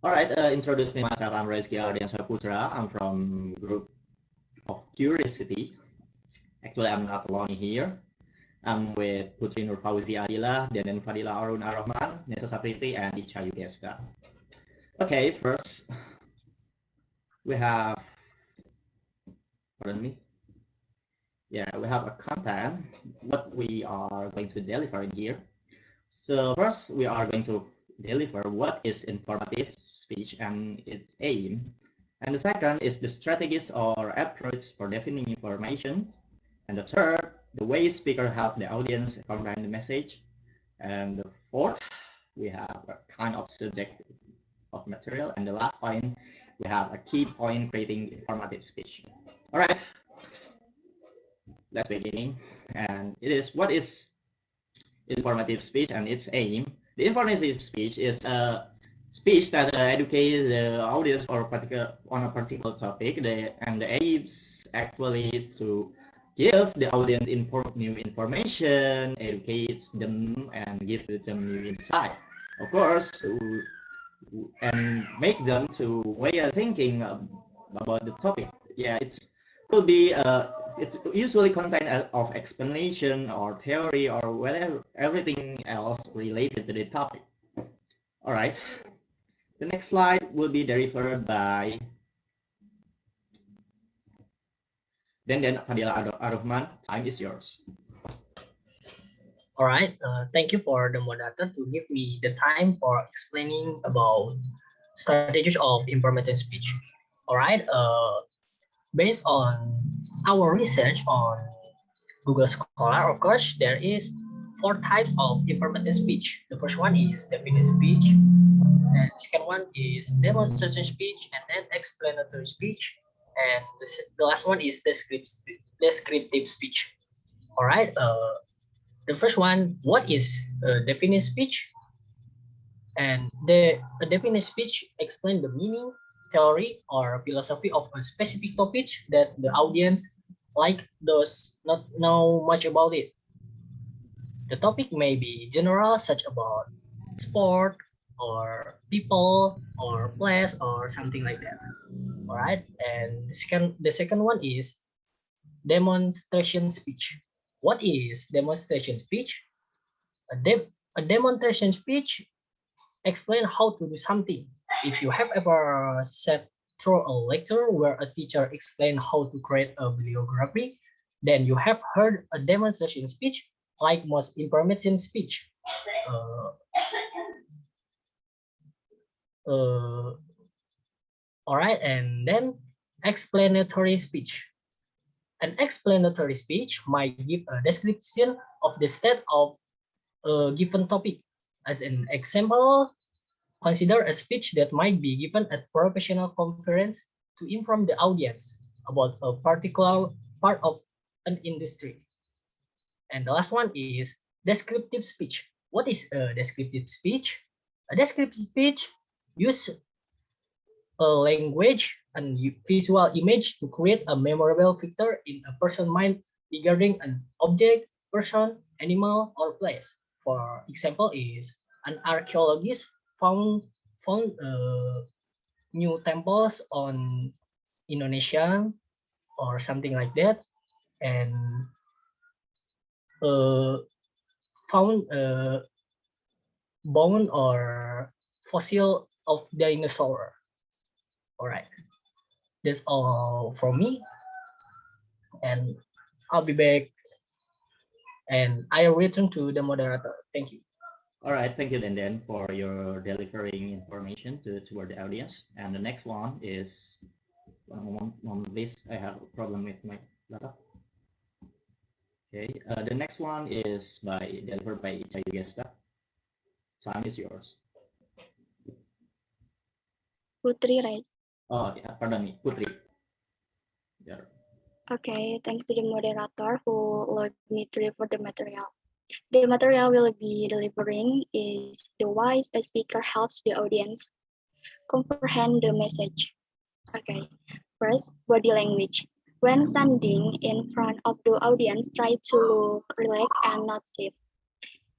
All right, introduce me myself. I'm Rezky Ardian Saputra. I'm from group of Curiosity. Actually, I'm not alone here. I'm with Putri Nurfauzi Adila, Denen Fadila Arun Arrahman, Nessa Sapriti, and Icha Yudhesta. Okay, first we have, pardon me. Yeah, we have a content, what we are going to deliver in here. So first, we are going to deliver what is informative speech and its aim. And the second is the strategies or approach for defining information. And the third, the way speaker help the audience comprehend the message. And the fourth, we have a kind of subject of material. And the last point, we have a key point creating informative speech. All right, let's begin. And it is what is informative speech and its aim. The informative speech is a speech that educates the audience or particular on a particular topic. And the aims actually to give the audience new information, educates them, and give them new insight. Of course, and make them to way of thinking about the topic. Yeah, could be it's usually contain of explanation or theory or whatever everything else related to the topic. All right. The next slide will be delivered by then Fadila Arufman. Time is yours. All right, thank you for the moderator to give me the time for explaining about strategies of informative speech. All right, based on our research on Google Scholar, of course, there is 4 types of informative speech. The first one is definite speech, and the second one is demonstration speech, and then explanatory speech, and the last one is descriptive speech. All right, the first one, what is definite speech? And the definite speech explain the meaning, theory, or philosophy of a specific topic that the audience does not know much about it. The topic may be general, such about sport or people or place or something like that. All right, and the second one is demonstration speech. What is demonstration speech? A demonstration speech explain how to do something. If you have ever sat through a lecture where a teacher explained how to create a bibliography, then you have heard a demonstration speech like most information speech. Uh, uh, all right, and then explanatory speech. An explanatory speech might give a description of the state of a given topic. As an example, consider a speech that might be given at professional conference to inform the audience about a particular part of an industry. And the last one is descriptive speech. What is a descriptive speech? A descriptive speech uses a language and visual image to create a memorable picture in a person's mind regarding an object, person, animal, or place. For example, is an archaeologist found new temples on Indonesia or something like that, and uh, found a bone or fossil of dinosaur. All right, that's all from me, and I'll be back, and I'll return to the moderator. Thank you. All right, thank you, Denden, for your delivering information toward the audience. And the next one is one moment, please. I have a problem with my laptop. Okay, the next one is delivered by Icha Yugesta. Time is yours. Putri, right? Oh, yeah, pardon me, Putri. Yeah. Okay, thanks to the moderator who allowed me to deliver the material. The material we'll be delivering is the why a speaker helps the audience comprehend the message. Okay, first, body language. When standing in front of the audience, try to look relaxed and not stiff.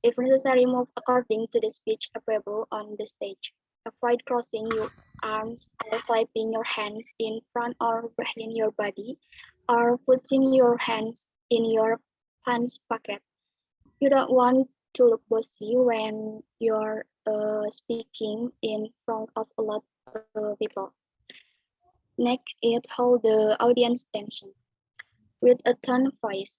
If necessary, move according to the speech available on the stage. Avoid crossing your arms or clapping your hands in front or behind your body or putting your hands in your pants pocket. You don't want to look bossy when you're speaking in front of a lot of people. Next, it hold the audience attention with a tone voice.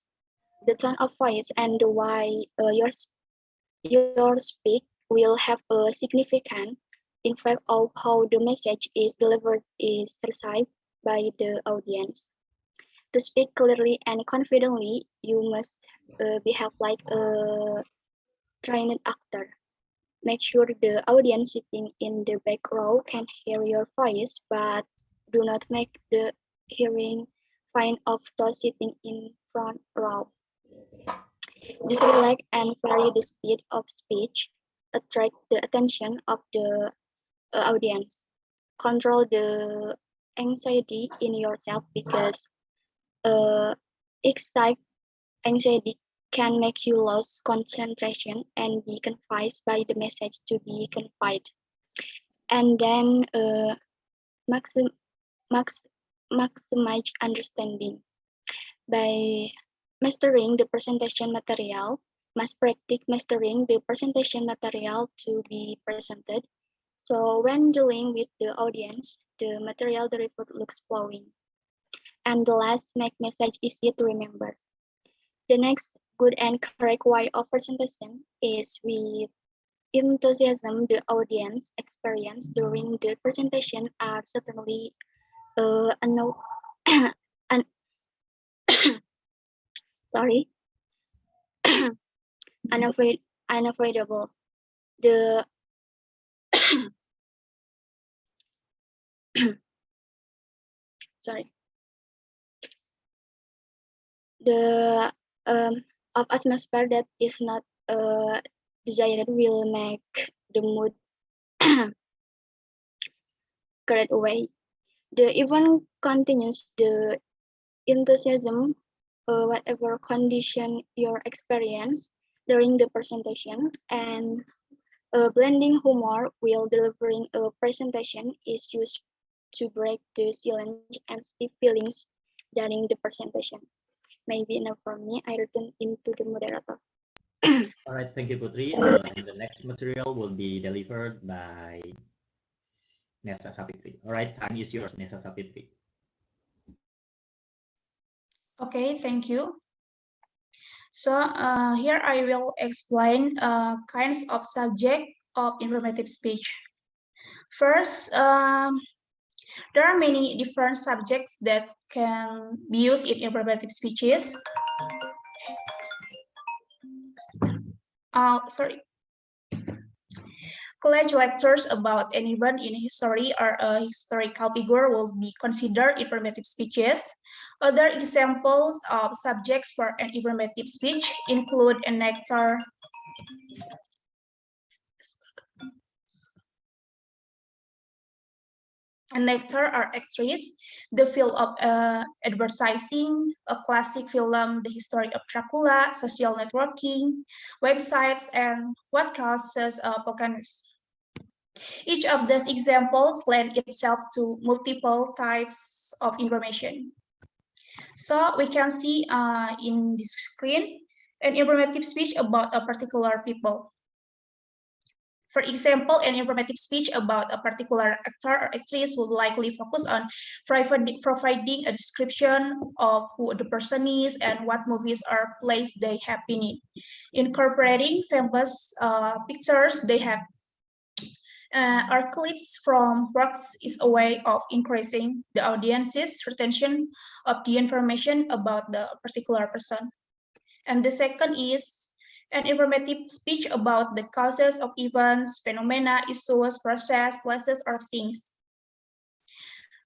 The tone of voice and the way your speak will have a significant impact of how the message is delivered is received by the audience. To speak clearly and confidently, you must behave like a trained actor. Make sure the audience sitting in the back row can hear your voice, but do not make the hearing fine of those sitting in front row. Just relax and vary the speed of speech, attract the attention of the audience. Control the anxiety in yourself because uh, excite anxiety can make you lose concentration and be confused by the message to be conveyed. And then maxim, max, maximize understanding by mastering the presentation material. Must practice mastering the presentation material to be presented. So when dealing with the audience, the material delivered looks flowing. And the last, make message easy to remember. The next good and correct way of presentation is with enthusiasm. The audience experience during the presentation are certainly un sorry unavoidable. The sorry the of atmosphere that is not desired will make the mood carried away. The event continues the enthusiasm, whatever condition your experience during the presentation, and blending humor while delivering a presentation is used to break the silence and stiff feelings during the presentation. Maybe enough for me. I return into the moderator. All right, thank you, Putri. And the next material will be delivered by Nessa Sapitri. All right, time is yours, Nessa Sapitri. Okay, thank you. So here I will explain kinds of subject of informative speech. First, there are many different subjects that can be used in informative speeches. Sorry. College lectures about an event in history or a historical figure will be considered informative speeches. Other examples of subjects for an informative speech include an actor, or actress, the field of advertising, a classic film, the history of Dracula, social networking, websites, and what causes volcanoes. Each of these examples lend itself to multiple types of information. So we can see in this screen an informative speech about a particular people. For example, an informative speech about a particular actor or actress would likely focus on providing a description of who the person is and what movies or plays they have been in. Incorporating famous pictures they have or clips from works is a way of increasing the audience's retention of the information about the particular person. And the second is an informative speech about the causes of events, phenomena, issues, process, places, or things.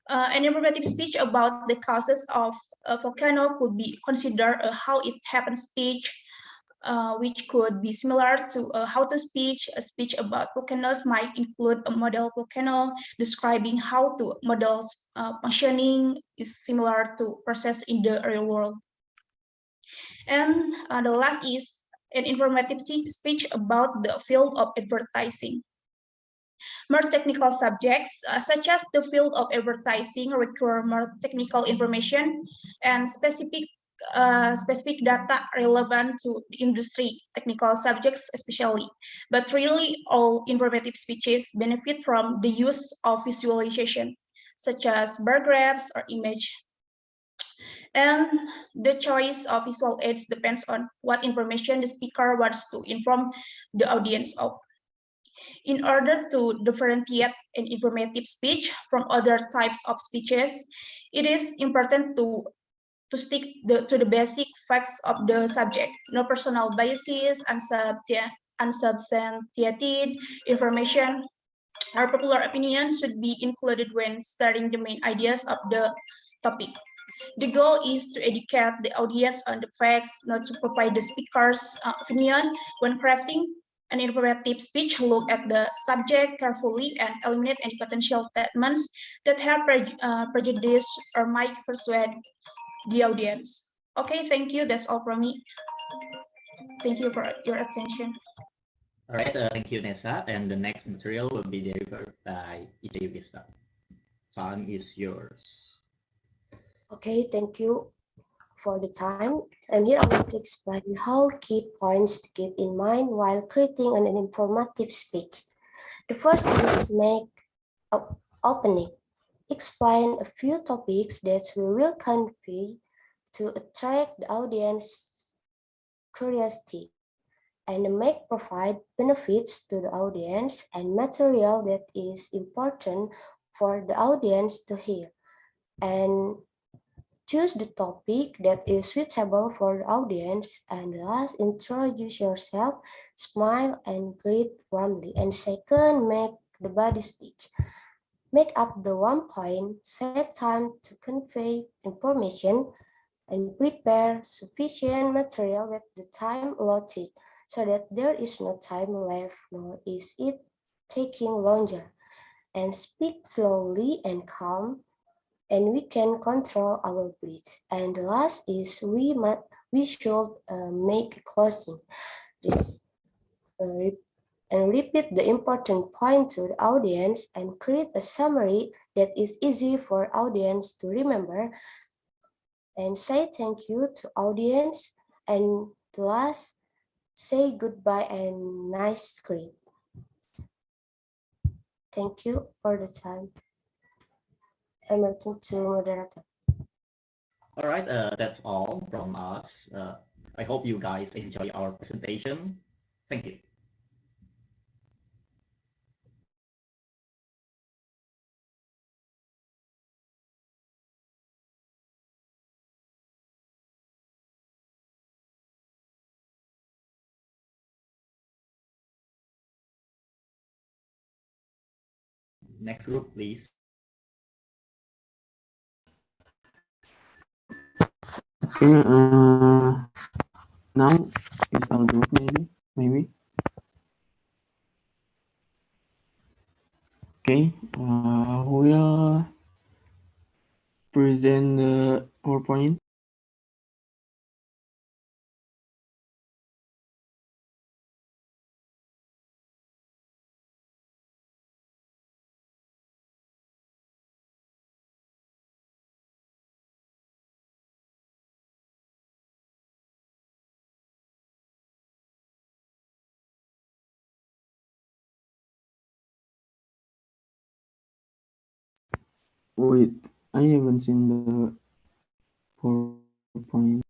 An informative speech about the causes of a volcano could be considered a how it happened speech, which could be similar to a how to speech. A speech about volcanoes might include a model volcano describing how to models functioning is similar to process in the real world. And the last is an informative speech about the field of advertising. More technical subjects, such as the field of advertising, require more technical information and specific data relevant to the industry, technical subjects especially. But really, all informative speeches benefit from the use of visualization, such as bar graphs or image. And the choice of visual aids depends on what information the speaker wants to inform the audience of. In order to differentiate an informative speech from other types of speeches, it is important to stick to the basic facts of the subject. No personal biases, unsubstantiated information, or popular opinions should be included when stating the main ideas of the topic. The goal is to educate the audience on the facts, not to provide the speaker's opinion. When crafting an informative speech, look at the subject carefully and eliminate any potential statements that have prejudice or might persuade the audience. Okay, thank you. That's all from me. Thank you for your attention. All right, thank you, Nessa. And the next material will be delivered by Ija Yugista. Time is yours. Okay, thank you for the time. And here I want to explain how key points to keep in mind while creating an informative speech. The first is make opening. Explain a few topics that we will convey to attract the audience curiosity and make provide benefits to the audience and material that is important for the audience to hear. And choose the topic that is suitable for the audience. And last, introduce yourself, smile and greet warmly. And second, make the body speech. Make up the 1 point, set time to convey information, and prepare sufficient material with the time allotted so that there is no time left nor is it taking longer. And speak slowly and calm, and we can control our breath. And the last is we should make closing. This, and repeat the important point to the audience and create a summary that is easy for audience to remember, and say thank you to audience, and last, say goodbye and nice greet. Thank you for the time. I'm returning to moderator. All right, that's all from us. I hope you guys enjoy our presentation. Thank you. Next group, please. Okay, now is our group maybe. Okay, we'll present the PowerPoint. Wait, I haven't seen the PowerPoint.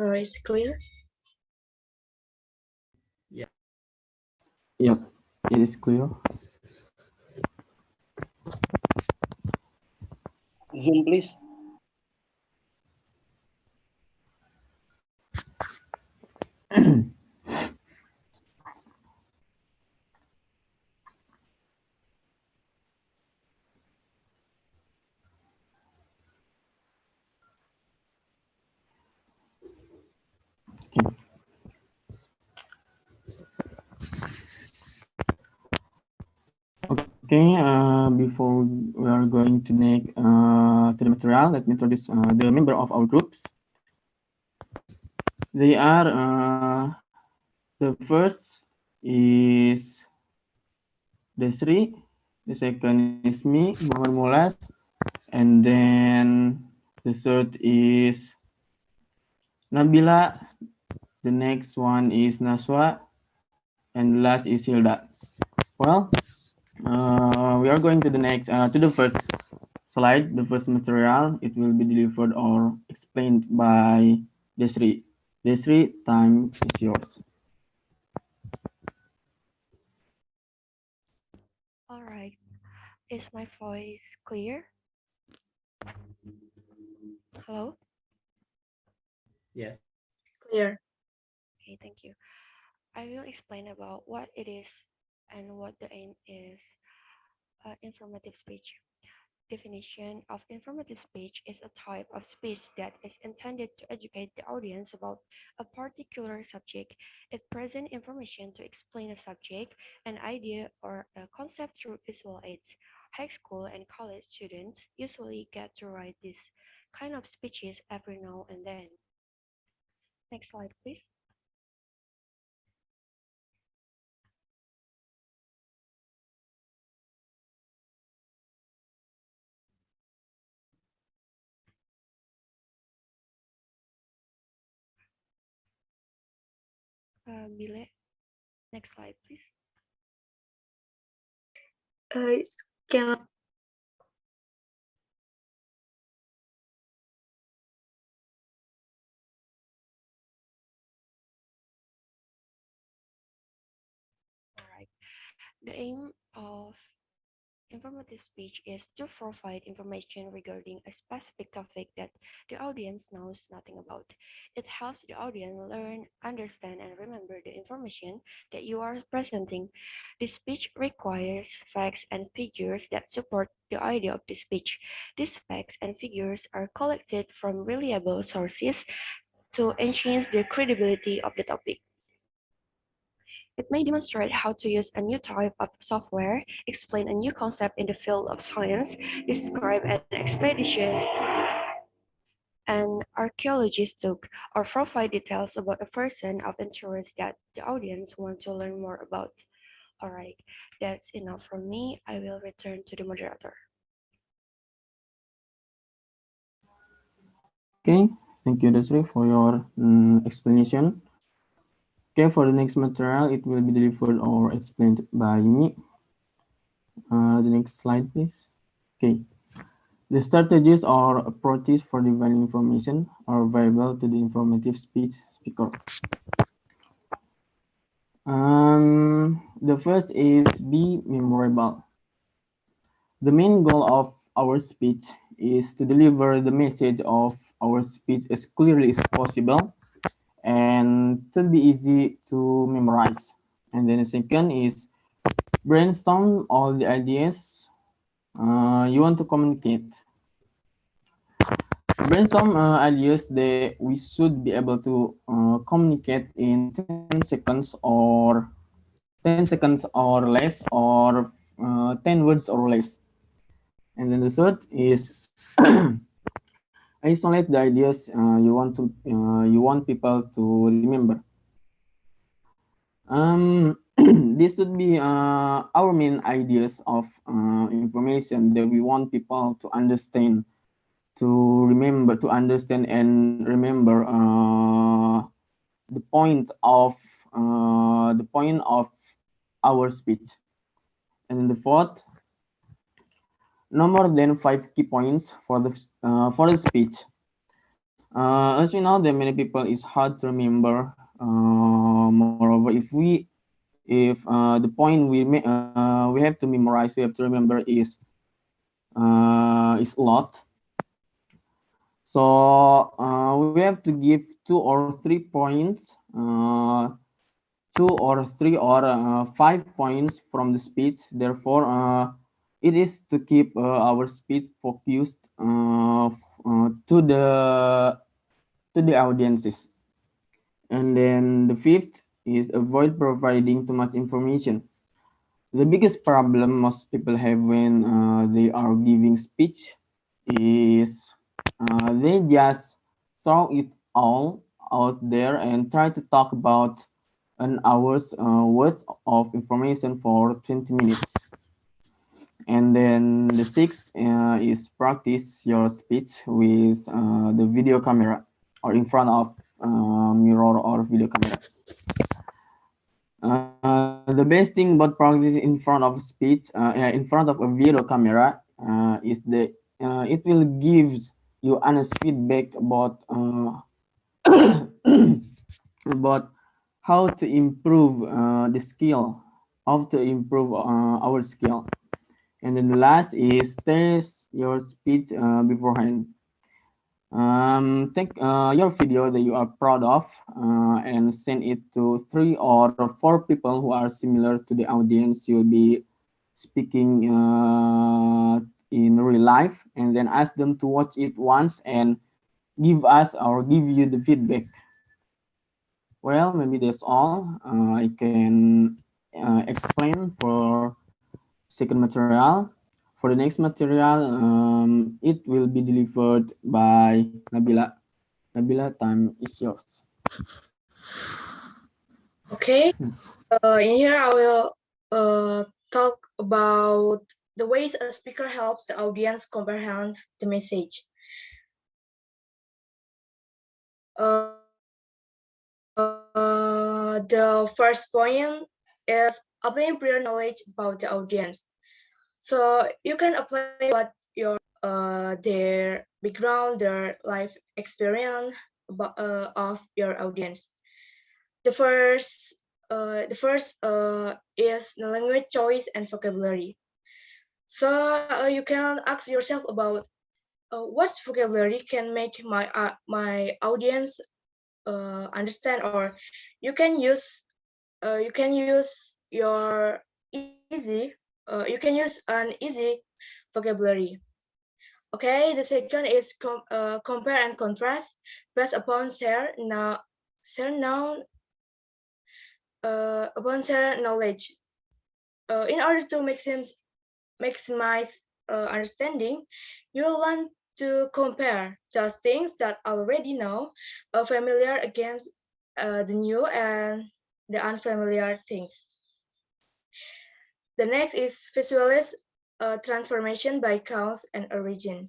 It's clear? Yeah. Yep, it is clear. Zoom, please. Okay, before we are going to make to the material, let me introduce the member of our groups. They are the first is Desri, the second is me, Muhammad Mulas, and then the third is Nabila, the next one is Naswa, and last is Hilda. Well, we are going to the next to the first slide, the first material. It will be delivered or explained by Desri. Desri, time is yours. All right. Is my voice clear? Hello? Yes. Clear. Okay, thank you. I will explain about what it is and what the aim is. Informative speech. Definition of informative speech is a type of speech that is intended to educate the audience about a particular subject. It presents information to explain a subject, an idea, or a concept through visual aids. High school and college students usually get to write this kind of speeches every now and then. Next slide, please. Bile, next slide, please. Cannot. All right. The aim of informative speech is to provide information regarding a specific topic that the audience knows nothing about. It helps the audience learn, understand, and remember the information that you are presenting. The speech requires facts and figures that support the idea of the speech. These facts and figures are collected from reliable sources to enhance the credibility of the topic. It may demonstrate how to use a new type of software, explain a new concept in the field of science, describe an expedition an archaeologist took, or provide details about a person of interest that the audience want to learn more about. All right, that's enough from me. I will return to the moderator. Okay, thank you, Desri, for your explanation. Okay, for the next material, it will be delivered or explained by me. The next slide, please. Okay, the strategies or approaches for dividing information are available to the informative speech speaker. The first is be memorable. The main goal of our speech is to deliver the message of our speech as clearly as possible and to be easy to memorize. And then the second is brainstorm all the ideas you want to communicate. Brainstorm ideas that we should be able to communicate in 10 seconds or 10 seconds or less or 10 words or less. And then the third is isolate the ideas you want people to remember. This should be our main ideas of information that we want people to understand, to remember, to understand and remember the point of our speech. And then the fourth, no more than 5 key points for the speech. As we know, that many people is hard to remember. Moreover, if the point we have to memorize, we have to remember is a lot. So we have to give 2 or 3 points, 2 or 3 or 5 points from the speech. Therefore, it is to keep our speech focused to the audiences. And then the fifth is avoid providing too much information. The biggest problem most people have when they are giving speech is they just throw it all out there and try to talk about an hour's worth of information for 20 minutes. And then the sixth is practice your speech with the video camera or in front of mirror or video camera. The best thing about practice in front of speech, in front of a video camera, is that it will give you honest feedback about about how to improve the skill, how to improve our skill. And then the last is test your speech beforehand. Take your video that you are proud of and send it to 3 or 4 people who are similar to the audience you'll be speaking in real life, and then ask them to watch it once and give us or give you the feedback. Well, maybe that's all I can explain for second material. For the next material, it will be delivered by Nabila. Nabila, time is yours. Okay, in here I will talk about the ways a speaker helps the audience comprehend the message. The first point is applying prior knowledge about the audience. So you can apply what your their background, their life experience of your audience. The first is the language choice and vocabulary. So you can ask yourself about what vocabulary can make my audience understand, or you can use your easy you can use an easy vocabulary. Okay, the second is compare and contrast based upon share knowledge. In order to maximize understanding, you will want to compare those things that already know familiar against the new and the unfamiliar things. The next is visualize transformation by cause and origin.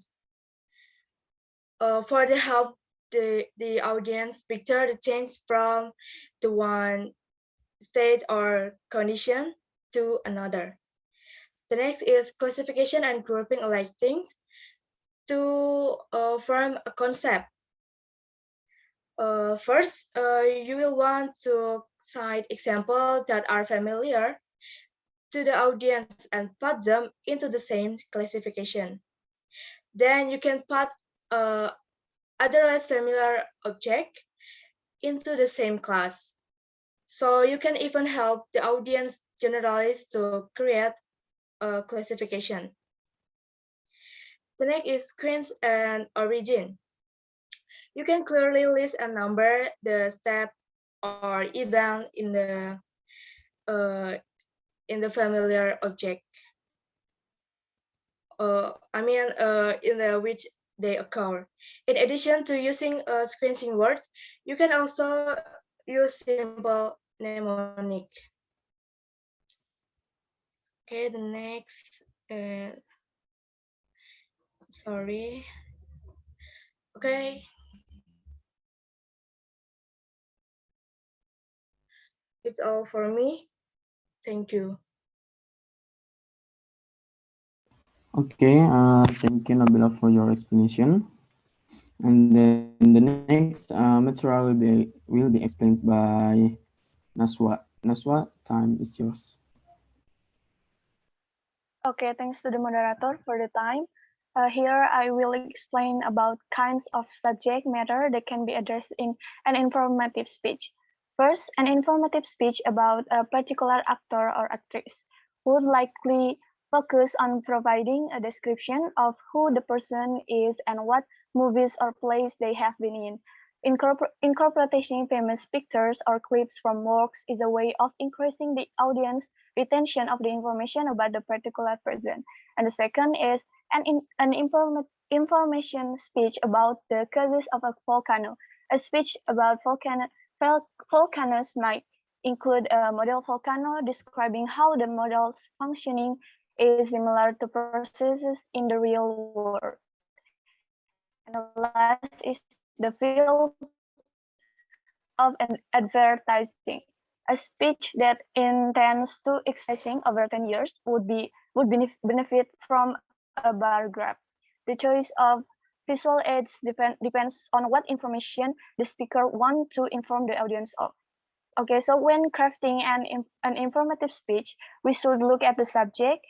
For the help the audience picture the change from the one state or condition to another. The next is classification and grouping alike things to form a concept. First, you will want to cite examples that are familiar to the audience and put them into the same classification. Then you can put other less familiar object into the same class. So you can even help the audience generalize to create a classification. The next is sequence and origin. You can clearly list and number the step or event in the familiar object. In the which they occur. In addition to using sequencing words, you can also use simple mnemonic. Okay, the next. Sorry. Okay. It's all for me. Thank you. Okay, thank you, Nabila, for your explanation. And then the next material will be explained by Naswa. Naswa, time is yours. Okay, thanks to the moderator for the time. Here I will explain about kinds of subject matter that can be addressed in an informative speech. First, an informative speech about a particular actor or actress would likely focus on providing a description of who the person is and what movies or plays they have been in. Incorporating famous pictures or clips from works is a way of increasing the audience retention of the information about the particular person. And the second is an information speech about the causes of a volcano. A speech about volcanoes might include a model volcano describing how the model's functioning is similar to processes in the real world. And the last is the field of an advertising. A speech that intends to exercising over 10 years would benefit from a bar graph. The choice of visual aids depends on what information the speaker wants to inform the audience of. Okay, so when crafting an informative speech, we should look at the subject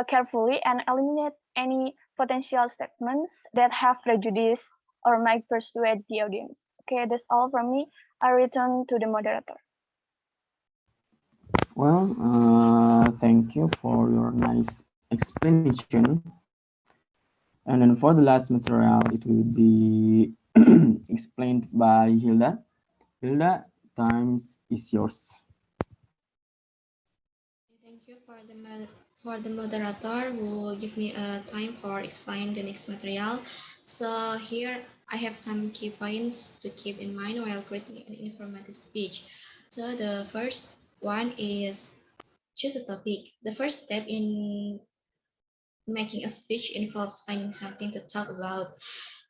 carefully and eliminate any potential statements that have prejudice or might persuade the audience. Okay, that's all from me. I return to the moderator. Well, thank you for your nice explanation. And then for the last material, it will be explained by Hilda. Hilda, time is yours. Thank you for the moderator who give me a time for explain the next material. So here I have some key points to keep in mind while creating an informative speech. So the first one is choose a topic. The first step in making a speech involves finding something to talk about.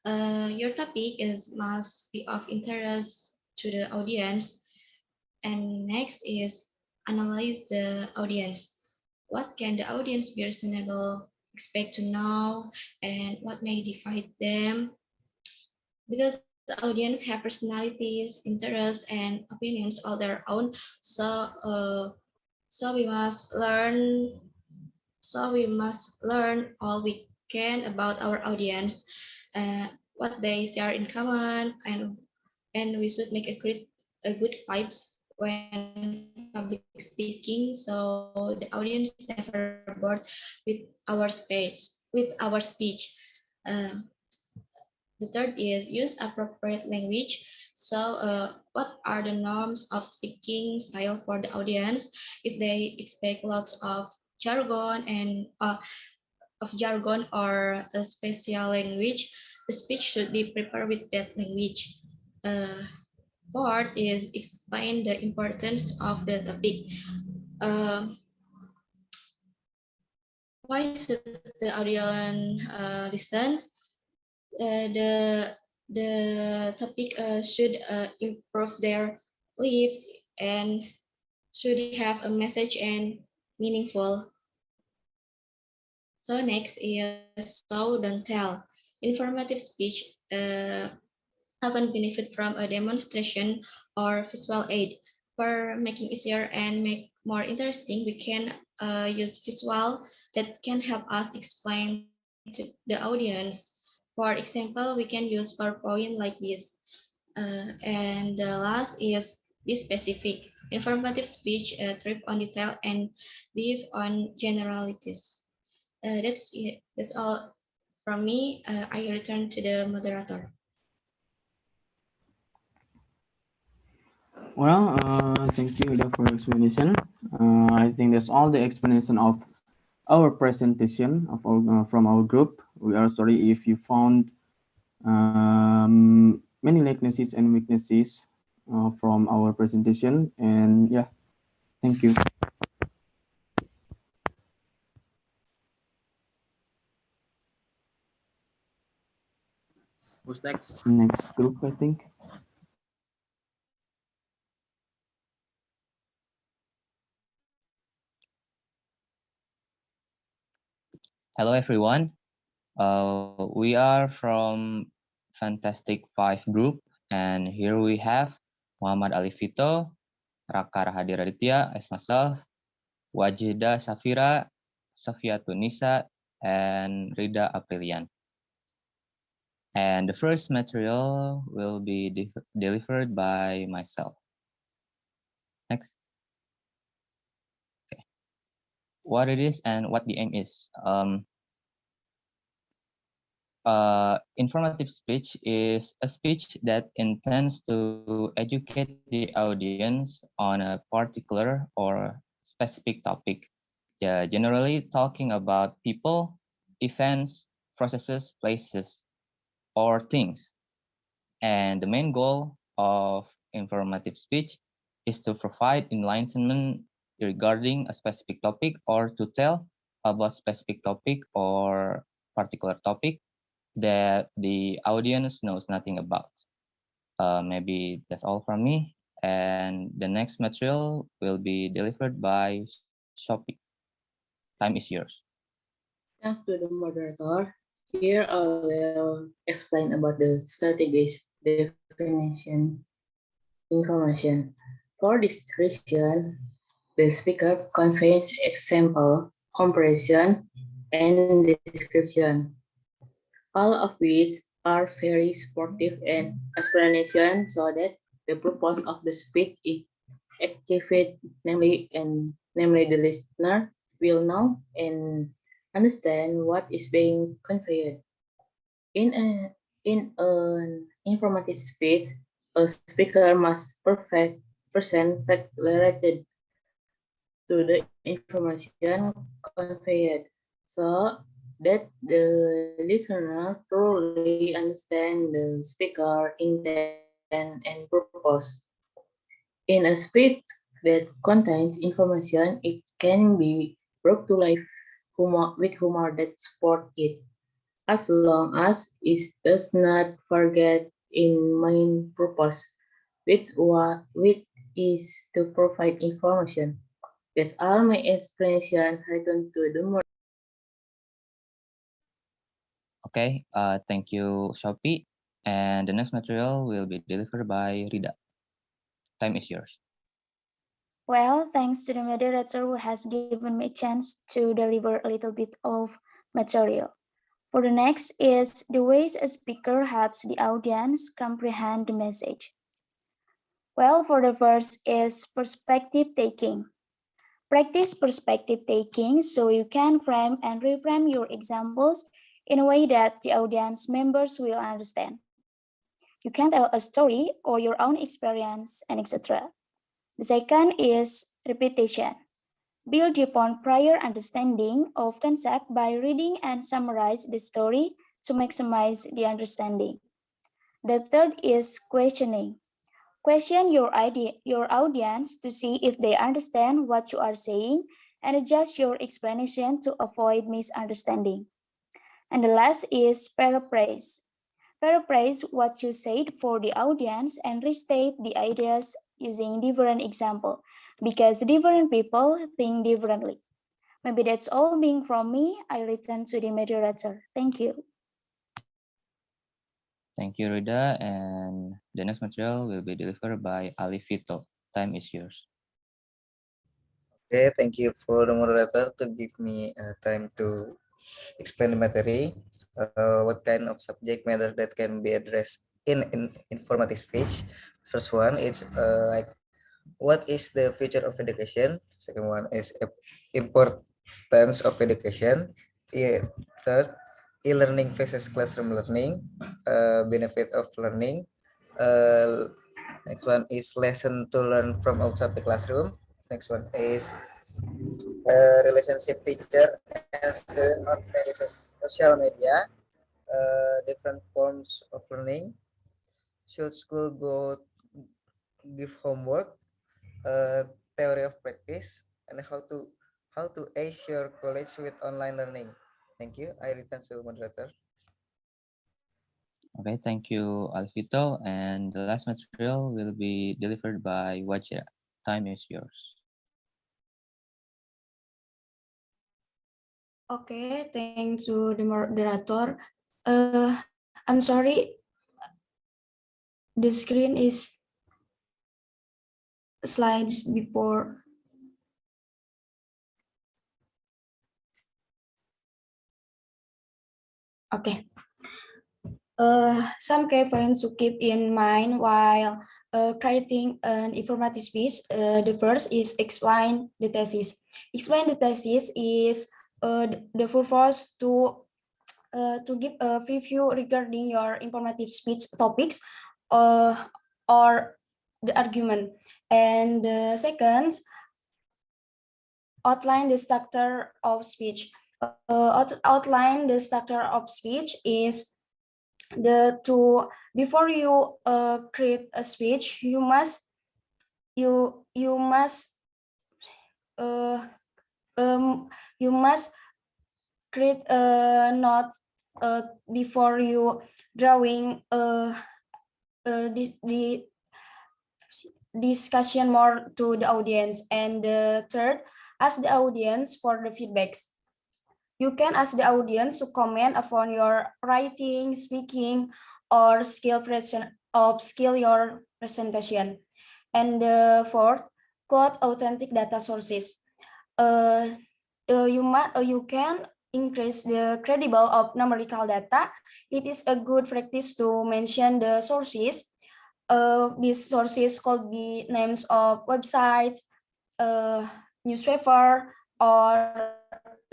Your topic must be of interest to the audience. And next is analyze the audience. What can the audience be reasonable expect to know, and what may divide them? Because the audience have personalities, interests, and opinions all their own. So, so we must learn. So we must learn all we can about our audience, what they share in common, and we should make a good vibes when public speaking, so the audience never bored with our speech. Um, the third is use appropriate language. So, what are the norms of speaking style for the audience? If they expect lots of jargon or a special language, the speech should be prepared with that language. Fourth is explain the importance of the topic. Why should the audience listen? The topic should improve their lives and should have a message and meaningful. So next is show don't tell. Informative speech often benefit from a demonstration or visual aid. For making easier and make more interesting, we can use visual that can help us explain to the audience. For example, we can use PowerPoint like this. And the last is be specific. Informative speech thrive on detail and live on generalities. That's it. That's all from me. I return to the moderator. Well, thank you, Hilda, for your explanation. I think that's all the explanation of our presentation of from our group. We are sorry if you found many likenesses and weaknesses from our presentation. And yeah, thank you. Who's next? Next group, I think. Hello, everyone. We are from Fantastic Five Group, and here we have Muhammad Ali Vito, Raka Rahadi Raditya as myself, Wajida Safira, Sofia Tunisa, and Rida Aprilian. And the first material will be delivered by myself. Next. Okay. What it is and what the aim is. Informative speech is a speech that intends to educate the audience on a particular or specific topic. Generally talking about people, events, processes, places, or things. And the main goal of informative speech is to provide enlightenment regarding a specific topic or to tell about specific topic or particular topic that the audience knows nothing about. Maybe that's all from me. And the next material will be delivered by Shopee. Time is yours. Thanks to the moderator. Here I will explain about the strategies definition information. For this reason, the speaker conveys example, comparison, and description, all of which are very supportive and explanation so that the purpose of the speech is achieved, namely the listener will know and understand what is being conveyed. In an informative speech, a speaker must present fact related to the information conveyed, so that the listener truly understand the speaker intent and purpose. In a speech that contains information, it can be brought to life with humor that support it, as long as it does not forget in main purpose, which is to provide information. That's all my explanation. Return to the more. Okay, thank you, Shopee. And the next material will be delivered by Rida. Time is yours. Well, thanks to the moderator who has given me a chance to deliver a little bit of material. For the next is the ways a speaker helps the audience comprehend the message. Well, for the first is perspective taking. Practice perspective taking so you can frame and reframe your examples in a way that the audience members will understand. You can tell a story or your own experience and etc. The second is repetition. Build upon prior understanding of concept by reading and summarize the story to maximize the understanding. The third is questioning. Question your audience to see if they understand what you are saying and adjust your explanation to avoid misunderstanding. And the last is paraphrase. Paraphrase what you said for the audience and restate the ideas using different example because different people think differently. Maybe that's all being from me. I return to the moderator. Thank you. Thank you, Rida. And the next material will be delivered by Alifito. Time is yours. Okay, thank you for the moderator to give me time to explain the material. What kind of subject matter that can be addressed in informative speech? First one is like what is the future of education? Second one is importance of education. Third, e-learning versus classroom learning, benefit of learning. Next one is lesson to learn from outside the classroom. Next one is relationship teacher and student on social media, different forms of learning. Should school go give homework, theory of practice, and how to ace your college with online learning. Thank you. I return to moderator. Okay, thank you, Alfito. And the last material will be delivered by Wajira. Time is yours. Okay, thanks to the moderator. I'm sorry, the screen is slides before. Okay. Some key points to keep in mind while creating an informative speech. The first is explain the thesis. Explain the thesis is the purpose to give a preview regarding your informative speech topics or the argument. And the second, outline the structure of speech. Outline the structure of speech is before you create a speech, you must create a note before you drawing the discussion more to the audience. And the third, ask the audience for the feedbacks. You can ask the audience to comment upon your writing, speaking, or skill your presentation. And the fourth, quote authentic data sources. You can increase the credible of numerical data. It is a good practice to mention the sources. These sources could be names of websites, newspaper, or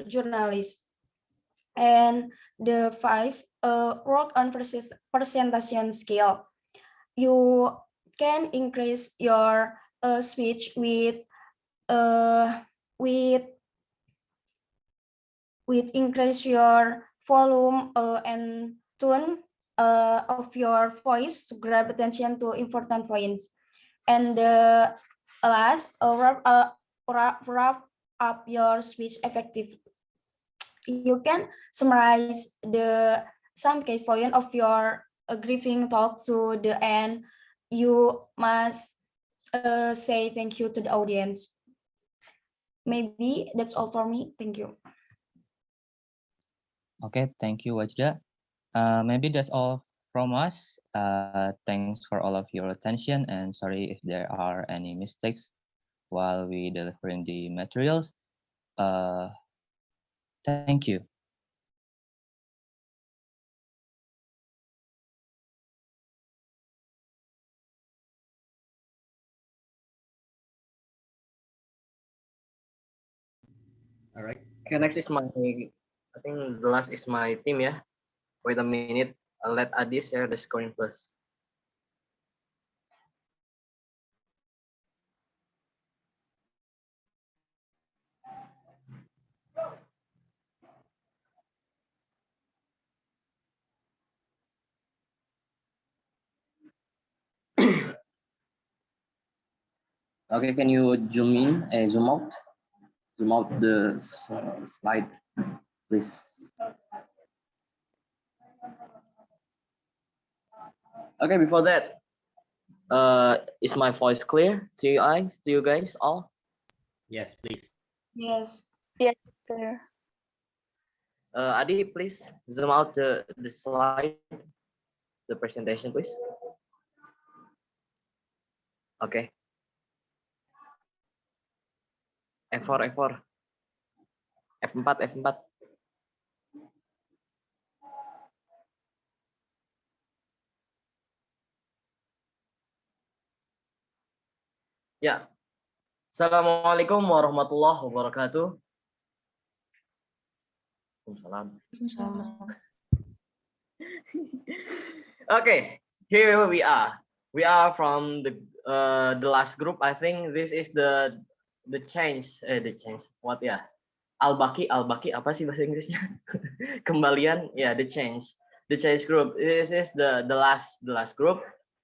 journalists. And the five, work on presentation skill. You can increase your speech with increase your volume and tone of your voice to grab attention to important points. And last, wrap up your speech effectively. You can summarize some key point of your briefing talk to the end. You must say thank you to the audience. Maybe that's all for me. Thank you. Okay, thank you, Wajda. Maybe that's all from us. Thanks for all of your attention, and sorry if there are any mistakes while we delivering the materials. Thank you. All right. Okay, next is I think the last is my team, yeah. Wait a minute, I'll let Adi share the scoring first. Okay, can you zoom in, zoom out the slide, please. Okay, before that, is my voice clear to you guys all? Yes, please. Yes. Yes, clear. Adi, please zoom out the slide, the presentation, please. Okay. F4, F4. F4, F4. Ya. Assalamualaikum warahmatullahi wabarakatuh. Waalaikumsalam. Okay, here we are. We are from the last group. I think this is the change. What ya? Al-Baqi apa sih bahasa Inggrisnya? Kembalian, ya, the change group. This is the last group,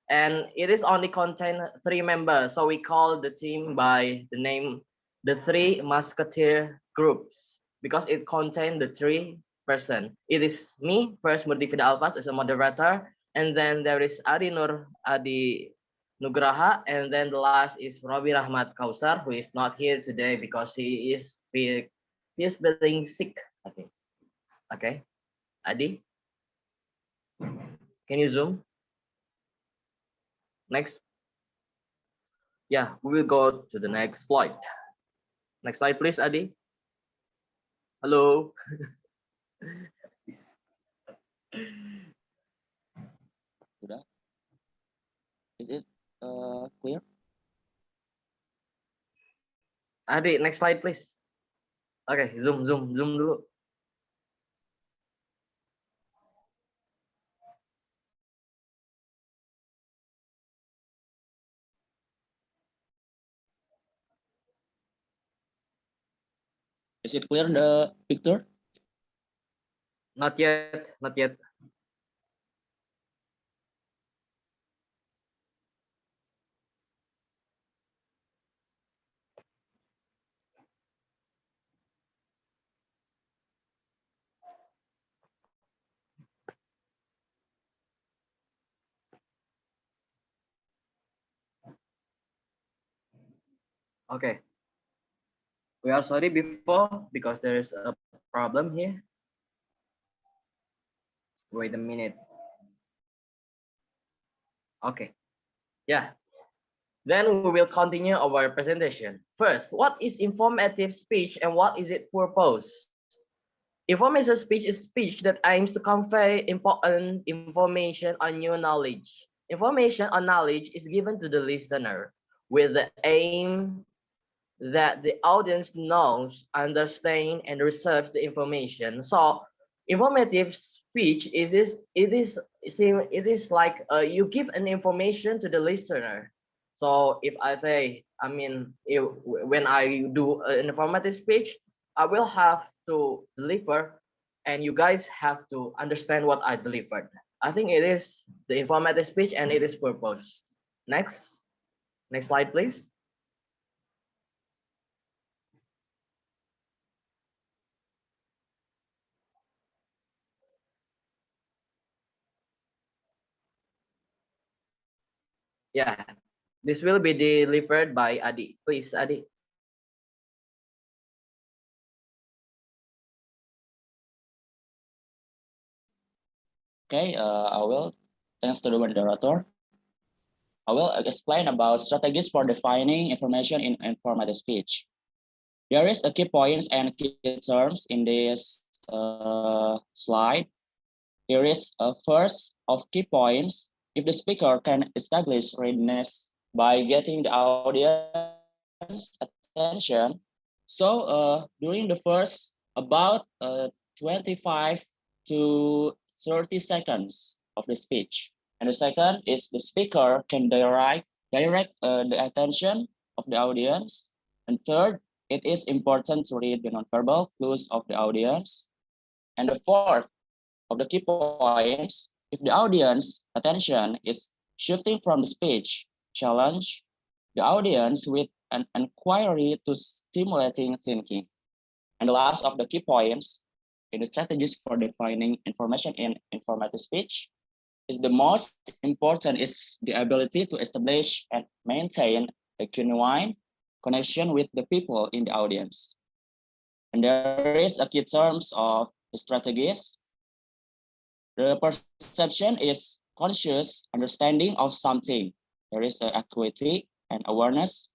and it is only contain 3 members. So we call the team by the name the 3 Musketeer groups because it contains the 3 person. It is me first, Murdifida Alfas, as a moderator, and then there is Adi Nugraha, and then the last is Robi Rahmat Kausar, who is not here today because he is feeling sick, I think. Okay, Adi, can you zoom? Next. Yeah, we will go to the next slide. Next slide, please, Adi. Hello. Udah. Is it clear? Adi, next slide please. Oke, zoom dulu. Is it clear the picture? Not yet. Okay. We are sorry before because there is a problem here. Wait a minute. Okay. Yeah. Then we will continue our presentation. First, what is informative speech and what is its purpose? Informative speech is speech that aims to convey important information or new knowledge. Information or knowledge is given to the listener with the aim that the audience knows, understands, and receives the information. So, informative speech it is like you give an information to the listener. So, if I say, when I do an informative speech, I will have to deliver, and you guys have to understand what I delivered. I think it is the informative speech and it is purpose. Next slide, please. Yeah, this will be delivered by Adi. Please, Adi. Okay, I will. Thanks to the moderator. I will explain about strategies for defining information in informative speech. There is a key points and key terms in this slide. Here is a first of key points. If the speaker can establish readiness by getting the audience attention. So during the first about 25 to 30 seconds of the speech. And the second is the speaker can direct the attention of the audience. And third, it is important to read the nonverbal clues of the audience. And the fourth of the key points, if the audience attention is shifting from the speech, challenge the audience with an inquiry to stimulating thinking. And the last of the key points in the strategies for defining information in informative speech is the most important is the ability to establish and maintain a genuine connection with the people in the audience. And there is a key terms of the strategies. The perception is conscious understanding of something. There is acuity and awareness.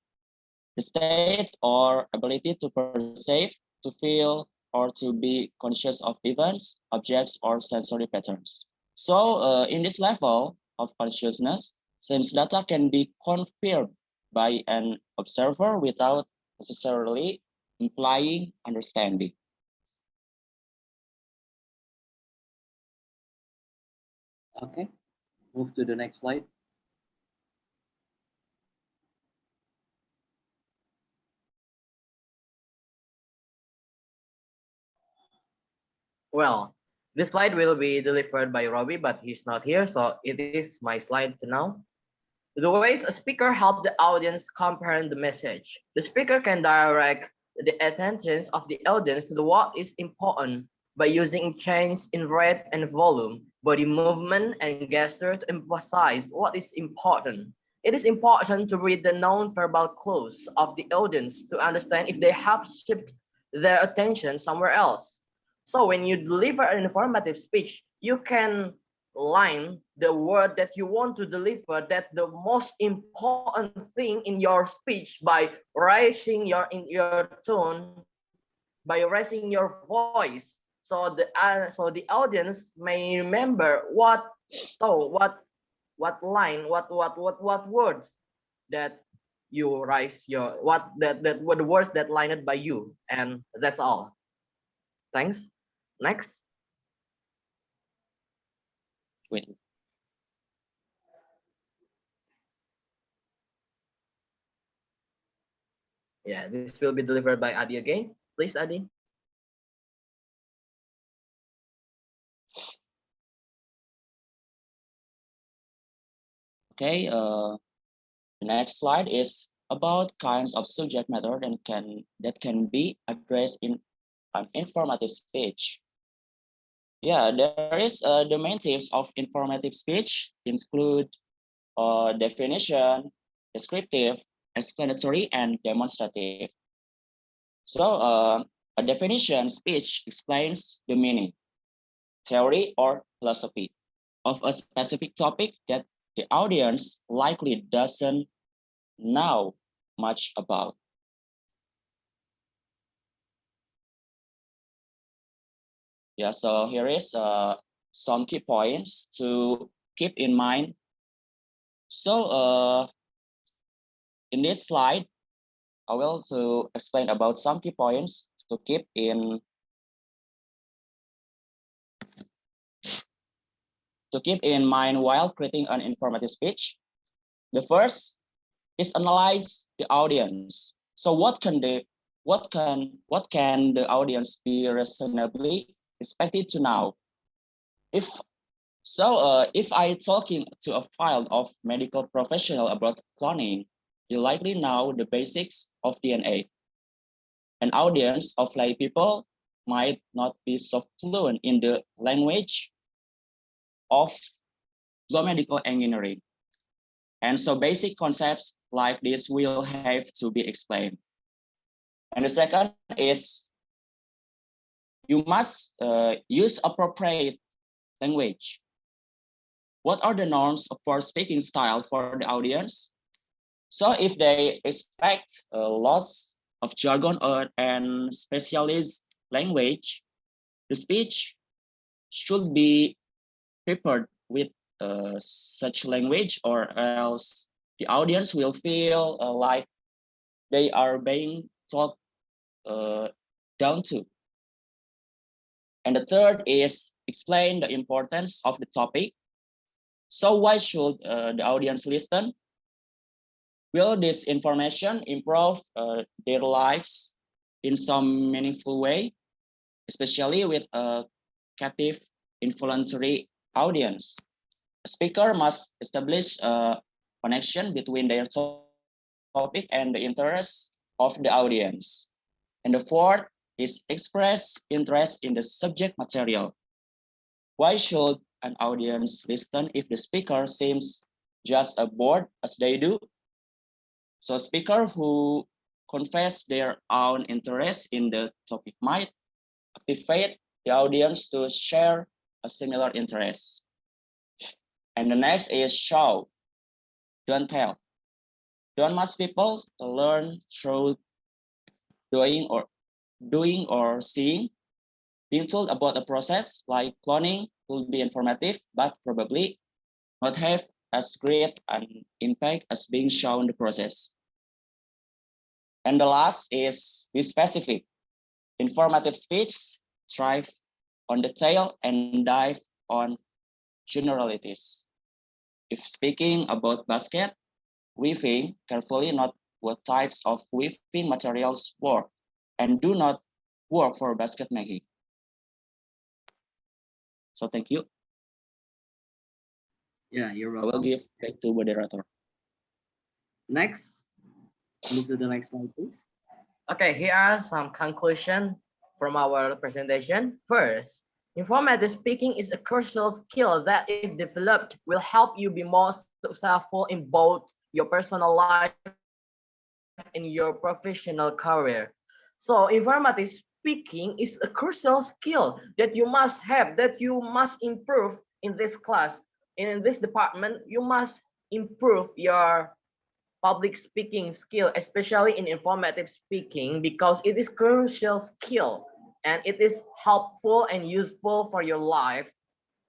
The state or ability to perceive, to feel, or to be conscious of events, objects, or sensory patterns. So in this level of consciousness, sense data can be confirmed by an observer without necessarily implying understanding. Okay, move to the next slide. Well, this slide will be delivered by Robbie, but he's not here, so it is my slide to now. The ways a speaker helps the audience comprehend the message. The speaker can direct the attention of the audience to what is important by using change in rate and volume, body movement, and gesture to emphasize what is important. It is important to read the non-verbal clues of the audience to understand if they have shifted their attention somewhere else. So when you deliver an informative speech, you can line the word that you want to deliver, that the most important thing in your speech by raising your tone, by raising your voice, so the audience may remember what what line, what words that you raise your that were the words that lined by you, and that's all. Thanks. Next. Wait. Yeah, this will be delivered by Adi again. Please, Adi. Okay, the next slide is about kinds of subject matter that can be addressed in an informative speech. Yeah, there is the main themes of informative speech include definition, descriptive, explanatory, and demonstrative. So a definition speech explains the meaning, theory, or philosophy of a specific topic that the audience likely doesn't know much about. Yeah, so here is some key points to keep in mind. So in this slide, I will to explain about some key points to keep in mind while creating an informative speech. The first is analyze the audience. So what can the audience be reasonably expected to know? If I talking to a file of medical professional about cloning, you likely know the basics of DNA. An audience of lay people might not be so fluent in the language of biomedical engineering. And so basic concepts like this will have to be explained. And the second is you must use appropriate language. What are the norms for speaking style for the audience? So if they expect a loss of jargon and specialist language, the speech should be prepared with such language, or else the audience will feel like they are being talked down to. And the third is explain the importance of the topic. So why should the audience listen? Will this information improve their lives in some meaningful way, especially with a captive involuntary audience? A speaker must establish a connection between their topic and the interests of the audience. And the fourth is express interest in the subject material. Why should an audience listen if the speaker seems just as bored as they do? So speakers who confess their own interest in the topic might activate the audience to share a similar interest. And the next is show, don't tell. Don't must people learn through doing or seeing. Being told about a process like cloning will be informative, but probably not have as great an impact as being shown the process. And the last is be specific. Informative speech thrive on detail and dive on generalities. If speaking about basket weaving, carefully note what types of weaving materials work and do not work for basket making. So thank you. Yeah, you're I will give back to moderator. Next, move to the next slide, please. Okay, here are some conclusion from our presentation. First, informative speaking is a crucial skill that, if developed, will help you be more successful in both your personal life and your professional career. So informative speaking is a crucial skill that you must have, that you must improve in this class. In this department, you must improve your public speaking skill, especially in informative speaking, because it is crucial skill and it is helpful and useful for your life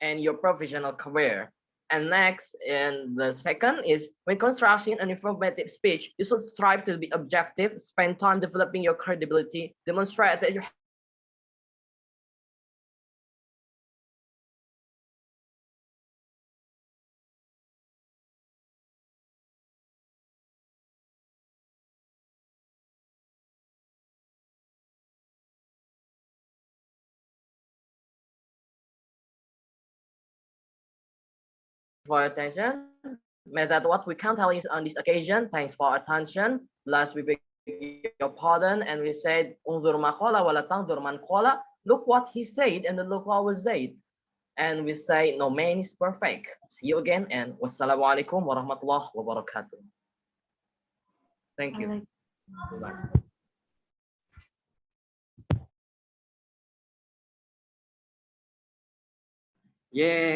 and your professional career. And next, and the second is when constructing an informative speech, you should strive to be objective, spend time developing your credibility, demonstrate that you for your attention. May that what we can tell you on this occasion. Thanks for attention. Last we beg your pardon and we said unzur maqala wa la tanzur man qala. Look what he said and then look what was said. And we say no man is perfect. See you again and wassalamu alaikum warahmatullahi wabarakatuh. Thank you. Bye. Yeah.